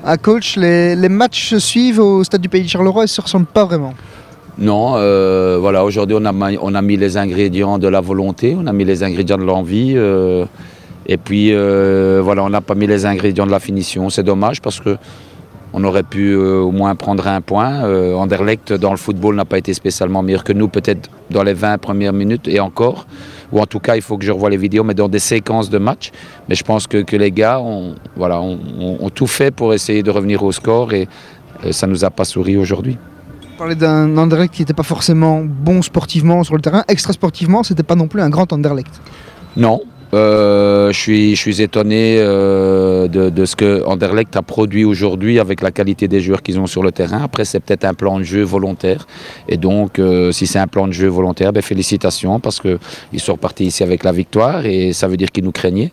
À coach, les matchs se suivent au stade du Pays de Charleroi et ne se ressemblent pas vraiment. Non, voilà, aujourd'hui on a mis les ingrédients de la volonté, on a mis les ingrédients de l'envie, et puis voilà, on n'a pas mis les ingrédients de la finition. C'est dommage parce que on aurait pu au moins prendre un point. Anderlecht dans le football n'a pas été spécialement meilleur que nous, peut-être dans les 20 premières minutes et encore. Ou en tout cas, il faut que je revoie les vidéos, mais dans des séquences de match. Mais je pense que les gars ont tout fait pour essayer de revenir au score et ça ne nous a pas souri aujourd'hui. On parlait d'un Anderlecht qui n'était pas forcément bon sportivement sur le terrain. Extra sportivement, c'était pas non plus un grand Anderlecht. Non. Je suis étonné de ce que Anderlecht a produit aujourd'hui avec la qualité des joueurs qu'ils ont sur le terrain. Après, c'est peut-être un plan de jeu volontaire. Et donc, si c'est un plan de jeu volontaire, félicitations parce qu'ils sont repartis ici avec la victoire et ça veut dire qu'ils nous craignaient.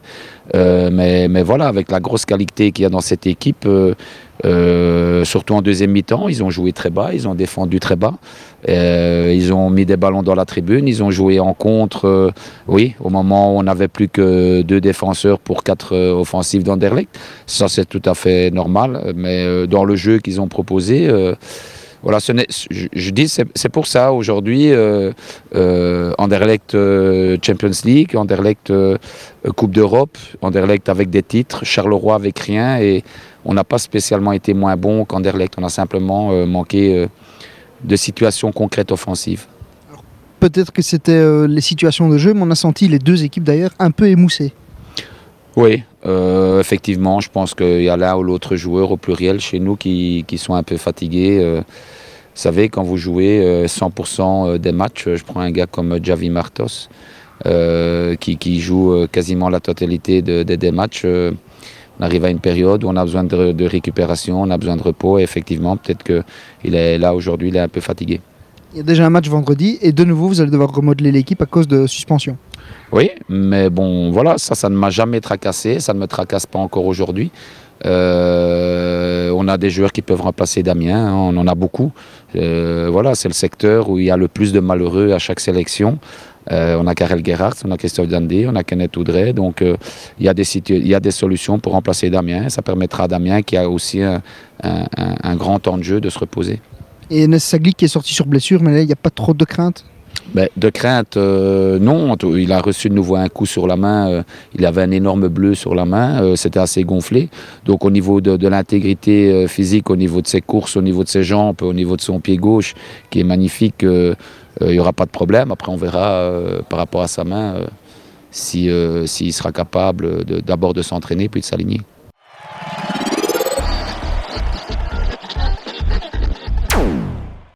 Mais voilà, avec la grosse qualité qu'il y a dans cette équipe, surtout en deuxième mi-temps, ils ont joué très bas, ils ont défendu très bas. Ils ont mis des ballons dans la tribune, ils ont joué en contre, oui, au moment où on n'avait plus que 2 défenseurs pour 4 offensives d'Anderlecht. Ça, c'est tout à fait normal, mais dans le jeu qu'ils ont proposé, voilà, je dis, c'est pour ça aujourd'hui, Anderlecht Champions League, Anderlecht Coupe d'Europe, Anderlecht avec des titres, Charleroi avec rien, et on n'a pas spécialement été moins bon qu'Anderlecht, on a simplement manqué de situations concrètes offensives. Alors, peut-être que c'était les situations de jeu, mais on a senti les deux équipes d'ailleurs un peu émoussées. Oui, effectivement, je pense qu'il y a l'un ou l'autre joueur au pluriel chez nous qui sont un peu fatigués. Vous savez, quand vous jouez 100% des matchs, je prends un gars comme Javi Martos, qui joue quasiment la totalité des matchs. On arrive à une période où on a besoin de récupération, on a besoin de repos, et effectivement, peut-être qu'il est là aujourd'hui, il est un peu fatigué. Il y a déjà un match vendredi, et de nouveau, vous allez devoir remodeler l'équipe à cause de suspension. Oui, mais bon, voilà, ça ne m'a jamais tracassé, ça ne me tracasse pas encore aujourd'hui. On a des joueurs qui peuvent remplacer Damien, hein, on en a beaucoup. Voilà, c'est le secteur où il y a le plus de malheureux à chaque sélection. On a Karel Gerhardt, on a Christophe Dandé, on a Kenneth Oudrey, donc il y a des solutions pour remplacer Damien. Ça permettra à Damien, qui a aussi un grand temps de jeu, de se reposer. Et Enes Sagli qui est sorti sur blessure, mais là, il n'y a pas trop de crainte. De crainte, non. Il a reçu de nouveau un coup sur la main. Il avait un énorme bleu sur la main. C'était assez gonflé. Donc au niveau de l'intégrité physique, au niveau de ses courses, au niveau de ses jambes, au niveau de son pied gauche, qui est magnifique, il n'y aura pas de problème. Après, on verra par rapport à sa main s'il sera capable d'abord de s'entraîner puis de s'aligner.